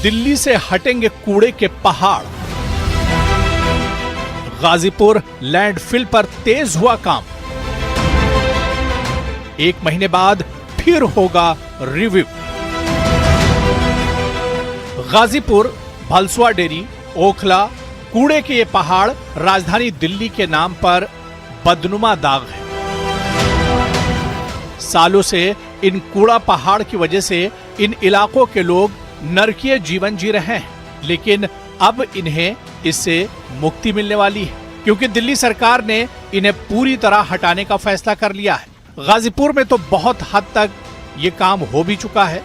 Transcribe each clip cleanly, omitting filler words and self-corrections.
दिल्ली से हटेंगे कूड़े के पहाड़। गाजीपुर लैंडफिल पर तेज हुआ काम। 1 महीने बाद फिर होगा रिव्यू। गाजीपुर, भलसुआ डेरी, ओखला, कूड़े के ये पहाड़ राजधानी दिल्ली के नाम पर बदनुमा दाग है। सालों से इन कूड़ा पहाड़ की वजह से इन इलाकों के लोग नरकीय जीवन जी रहे हैं, लेकिन अब इन्हें इससे मुक्ति मिलने वाली है, क्योंकि दिल्ली सरकार ने इन्हें पूरी तरह हटाने का फैसला कर लिया है। गाजीपुर में तो बहुत हद तक ये काम हो भी चुका है।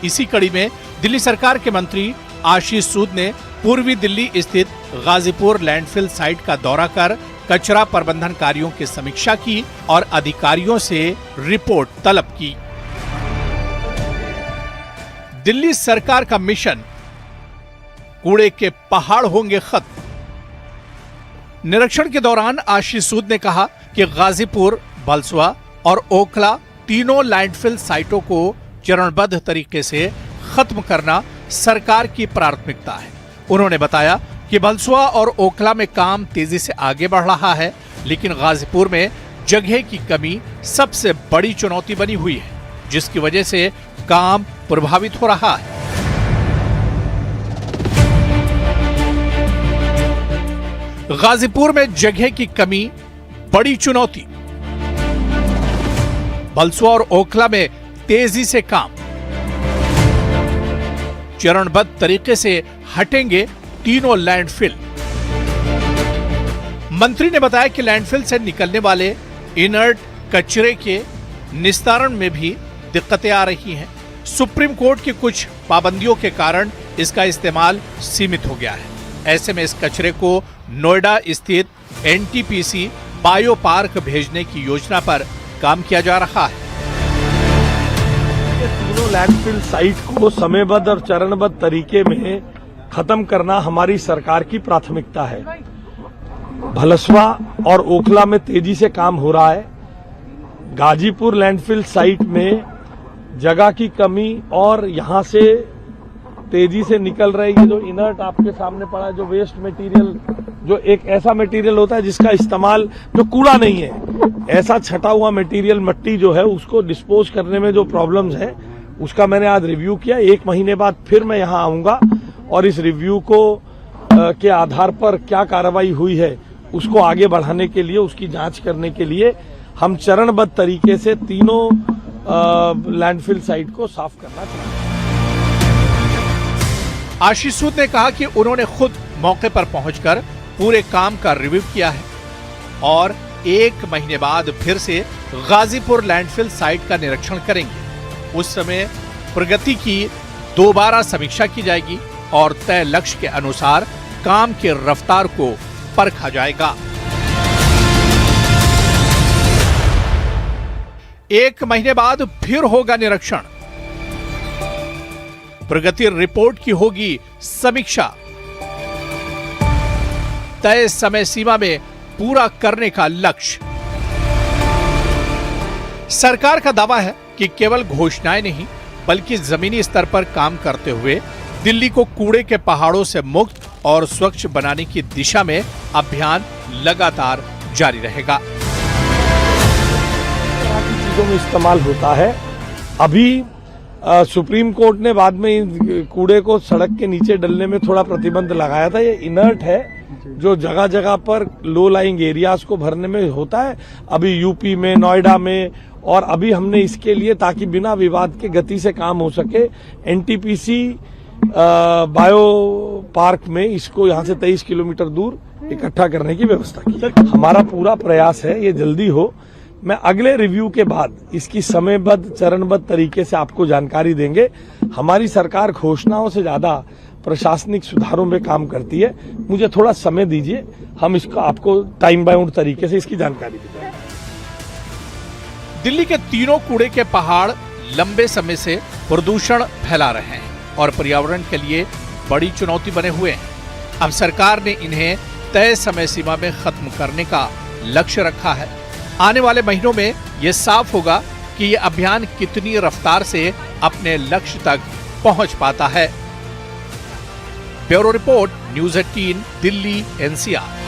इसी कड़ी में दिल्ली सरकार के मंत्री आशीष सूद ने पूर्वी दिल्ली स्थित गाजीपुर लैंडफिल साइट का दौरा कर कचरा प्रबंधन कार्यों की समीक्षा की और अधिकारियों से रिपोर्ट तलब की। दिल्ली सरकार का मिशन, कूड़े के पहाड़ होंगे खत्म। निरीक्षण के दौरान आशीष सूद ने कहा कि गाजीपुर, भलसुआ और ओखला तीनों लैंडफिल साइटों को चरणबद्ध तरीके से खत्म करना सरकार की प्राथमिकता है। उन्होंने बताया कि भलसुआ और ओखला में काम तेजी से आगे बढ़ रहा है, लेकिन गाजीपुर में जगह की कमी सबसे बड़ी चुनौती बनी हुई है, जिसकी वजह से काम प्रभावित हो रहा है। गाजीपुर में जगह की कमी बड़ी चुनौती। भलसुआ और ओखला में तेजी से काम। चरणबद्ध तरीके से हटेंगे तीनों लैंडफिल। मंत्री ने बताया कि लैंडफिल से निकलने वाले इनर्ट कचरे के निस्तारण में भी दिक्कतें आ रही हैं। सुप्रीम कोर्ट की कुछ पाबंदियों के कारण इसका इस्तेमाल सीमित हो गया है। ऐसे में इस कचरे को नोएडा स्थित एनटीपीसी बायो पार्क भेजने की योजना पर काम किया जा रहा है। तीनों लैंडफिल साइट को समयबद्ध और चरणबद्ध तरीके में खत्म करना हमारी सरकार की प्राथमिकता है। भलसुआ और ओखला में तेजी से काम हो रहा है। गाजीपुर लैंडफिल साइट में जगह की कमी और यहां से तेजी से निकल रही है जो इनर्ट आपके सामने पड़ा है, जो वेस्ट मटेरियल, जो एक ऐसा मटेरियल होता है जिसका इस्तेमाल, जो कूड़ा नहीं है, ऐसा छटा हुआ मटेरियल, मट्टी जो है उसको डिस्पोज करने में जो प्रॉब्लम्स है उसका मैंने आज रिव्यू किया। 1 महीने बाद फिर मैं यहां आऊंगा और इस रिव्यू को के आधार पर क्या कार्रवाई हुई है उसको आगे बढ़ाने के लिए, उसकी जांच करने के लिए हम चरणबद्ध तरीके से तीनों लैंडफिल साइट को साफ करना चाहते हैं। आशीष सूद ने कहा कि उन्होंने खुद मौके पर पहुंचकर पूरे काम का रिव्यू किया है और 1 महीने बाद फिर से गाजीपुर लैंडफिल साइट का निरीक्षण करेंगे। उस समय प्रगति की दोबारा समीक्षा की जाएगी और तय लक्ष्य के अनुसार काम की रफ्तार को परखा जाएगा। 1 महीने बाद फिर होगा निरीक्षण। प्रगति रिपोर्ट की होगी समीक्षा। तय समय सीमा में पूरा करने का लक्ष्य। सरकार का दावा है कि केवल घोषणाएं नहीं बल्कि जमीनी स्तर पर काम करते हुए दिल्ली को कूड़े के पहाड़ों से मुक्त और स्वच्छ बनाने की दिशा में अभियान लगातार जारी रहेगा। चीजों में इस्तेमाल होता है। अभी सुप्रीम कोर्ट ने बाद में कूड़े को सड़क के नीचे डलने में थोड़ा प्रतिबंध लगाया था। ये इनर्ट है जो जगह जगह पर लो लाइंग एरियाज को भरने में होता है, अभी यूपी में, नोएडा में, और अभी हमने इसके लिए ताकि बिना विवाद के गति से काम हो सके एनटीपीसी बायो पार्क में इसको यहाँ से 23 किलोमीटर दूर इकट्ठा करने की व्यवस्था की। हमारा पूरा प्रयास है ये जल्दी हो। मैं अगले रिव्यू के बाद इसकी समयबद्ध चरणबद्ध तरीके से आपको जानकारी देंगे। हमारी सरकार घोषणाओं से ज्यादा प्रशासनिक सुधारों में काम करती है। मुझे थोड़ा समय दीजिए, हम इसको आपको टाइम बाउंड तरीके से इसकी जानकारी देंगे। दिल्ली के तीनों कूड़े के पहाड़ लंबे समय से प्रदूषण फैला रहे हैं और पर्यावरण के लिए बड़ी चुनौती बने हुए हैं। अब सरकार ने इन्हें तय समय सीमा में खत्म करने का लक्ष्य रखा है। आने वाले महीनों में यह साफ होगा कि यह अभियान कितनी रफ्तार से अपने लक्ष्य तक पहुंच पाता है। Bureau report, news 18, Delhi, NCR.